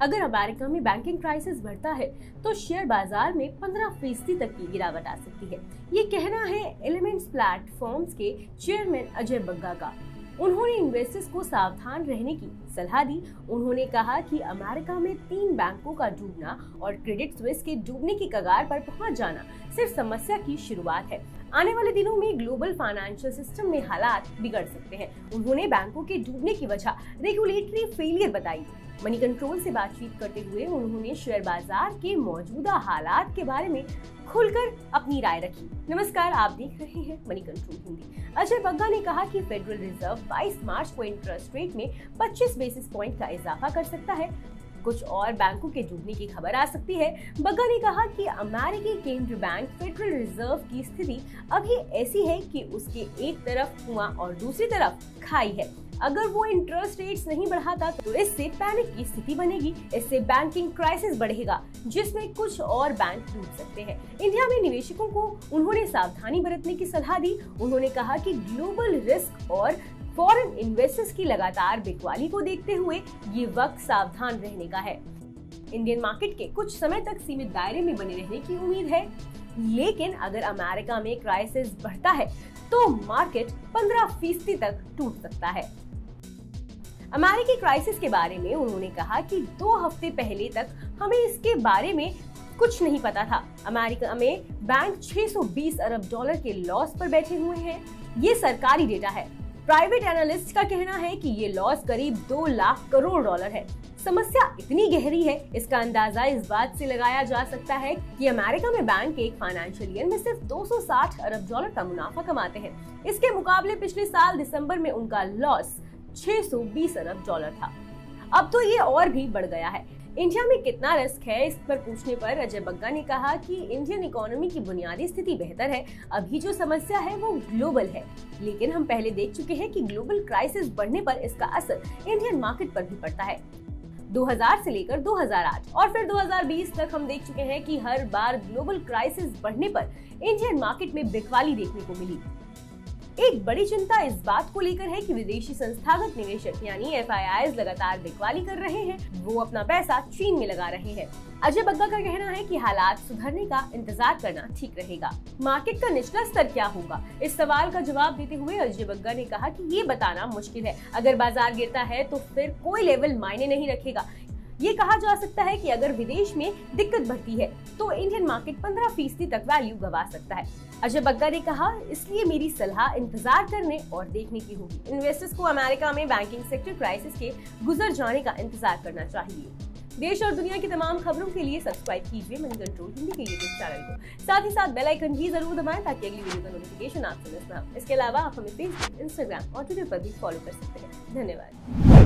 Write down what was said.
अगर अमेरिका में banking crisis बढ़ता है तो शेयर बाजार में 15% तक की गिरावट आ सकती है। ये कहना है एलिमेंट्स प्लेटफॉर्म्स के चेयरमैन अजय बग्गा का। उन्होंने इन्वेस्टर्स को सावधान रहने की सलाह दी। उन्होंने कहा कि अमेरिका में 3 बैंकों का डूबना और क्रेडिट स्विस के डूबने की कगार पर पहुंच जाना सिर्फ समस्या की शुरुआत है। आने वाले दिनों में ग्लोबल फाइनेंशियल सिस्टम में हालात बिगड़ सकते हैं। उन्होंने बैंकों के डूबने की वजह रेगुलेटरी फेलियर बताई। मनी कंट्रोल से बातचीत करते हुए उन्होंने शेयर बाजार के मौजूदा हालात के बारे में खुलकर अपनी राय रखी। नमस्कार, आप देख रहे हैं मनी कंट्रोल हिंदी। अजय बग्गा ने कहा कि फेडरल रिजर्व 22 मार्च को इंटरेस्ट रेट में 25 बेसिस पॉइंट का इजाफा कर सकता है। कुछ और बैंकों के डूबने की खबर आ सकती है। बग्गा ने कहा कि अमेरिकी केंद्रीय बैंक फेडरल रिजर्व की स्थिति अभी ऐसी है कि उसके एक तरफ कुआं और दूसरी तरफ खाई है। अगर वो इंटरेस्ट रेट्स नहीं बढ़ाता तो इससे पैनिक की स्थिति बनेगी। इससे बैंकिंग क्राइसिस बढ़ेगा जिसमें कुछ और बैंक डूब सकते हैं। इंडिया में निवेशकों को उन्होंने सावधानी बरतने की सलाह दी। उन्होंने कहा कि ग्लोबल रिस्क और फॉरेन इन्वेस्टर्स की लगातार बिकवाली को देखते हुए ये वक्त सावधान रहने का है। इंडियन मार्केट के कुछ समय तक सीमित दायरे में बने रहने की उम्मीद है, लेकिन अगर अमेरिका में क्राइसिस बढ़ता है तो मार्केट 15% तक टूट सकता है। अमेरिकी क्राइसिस के बारे में उन्होंने कहा कि 2 हफ्ते पहले तक हमें इसके बारे में कुछ नहीं पता था। अमेरिका में बैंक 620 अरब डॉलर के लॉस पर बैठे हुए हैं। ये सरकारी डेटा है। प्राइवेट एनालिस्ट का कहना है कि ये लॉस करीब 2 लाख करोड़ डॉलर है। समस्या इतनी गहरी है, इसका अंदाजा इस बात से लगाया जा सकता है कि अमेरिका में बैंक एक फाइनेंशियल ईयर में सिर्फ 260 अरब डॉलर का मुनाफा कमाते हैं। इसके मुकाबले पिछले साल दिसंबर में उनका लॉस 620 अरब डॉलर था। अब तो ये और भी बढ़ गया है। इंडिया में कितना रिस्क है, इस पर पूछने पर अजय बग्गा ने कहा कि इंडियन इकोनॉमी की बुनियादी स्थिति बेहतर है। अभी जो समस्या है वो ग्लोबल है, लेकिन हम पहले देख चुके हैं कि ग्लोबल क्राइसिस बढ़ने पर इसका असर इंडियन मार्केट पर भी पड़ता है। 2000 से लेकर 2008 और फिर 2020 तक हम देख चुके हैं कि हर बार ग्लोबल क्राइसिस बढ़ने पर इंडियन मार्केट में बिकवाली देखने को मिली। एक बड़ी चिंता इस बात को लेकर है कि विदेशी संस्थागत निवेशक यानी FIIs लगातार बिकवाली कर रहे हैं। वो अपना पैसा चीन में लगा रहे हैं। अजय बग्गा का कहना है कि हालात सुधरने का इंतजार करना ठीक रहेगा। मार्केट का निचला स्तर क्या होगा, इस सवाल का जवाब देते हुए अजय बग्गा ने कहा कि ये बताना मुश्किल है। अगर बाजार गिरता है तो फिर कोई लेवल मायने नहीं रखेगा। ये कहा जा सकता है कि अगर विदेश में दिक्कत बढ़ती है तो इंडियन मार्केट 15% तक वैल्यू गंवा सकता है। अजय बग्गा ने कहा, इसलिए मेरी सलाह इंतजार करने और देखने की होगी। इन्वेस्टर्स को अमेरिका में बैंकिंग सेक्टर क्राइसिस के गुजर जाने का इंतजार करना चाहिए। देश और दुनिया की तमाम खबरों के लिए सब्सक्राइब कीजिए मनी कंट्रोल हिंदी के यूट्यूब चैनल को। साथ ही साथ बेल आइकन भी जरूर दबाएं ताकि अगली वीडियो का नोटिफिकेशन आपको मिस ना हो। इसके अलावा आप हमें फेसबुक, इंस्टाग्राम और ट्विटर पर भी फॉलो कर सकते हैं। धन्यवाद।